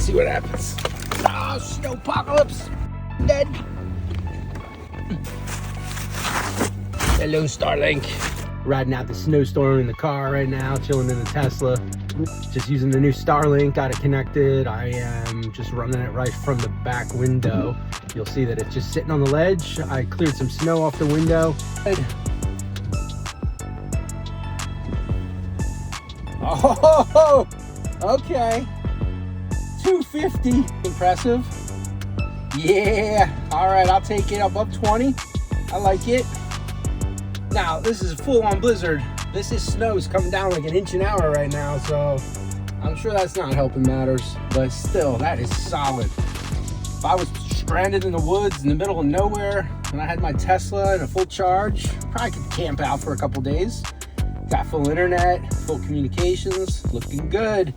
Let's see what happens. Oh, snowpocalypse. Dead. Hello, Starlink. Riding out the snowstorm in the car right now, chilling in the Tesla. Just using the new Starlink, got it connected. I am just running it right from the back window. You'll see that it's just sitting on the ledge. I cleared some snow off the window. Oh, okay. 250, impressive. Yeah, all right, I'll take it above 20. I like it. Now, this is a full-on blizzard. This is snow's coming down like an inch an hour right now, so I'm sure that's not helping matters, but still, that is solid. If I was stranded in the woods in the middle of nowhere and I had my Tesla and a full charge, probably could camp out for a couple days. Got full internet, full communications, looking good.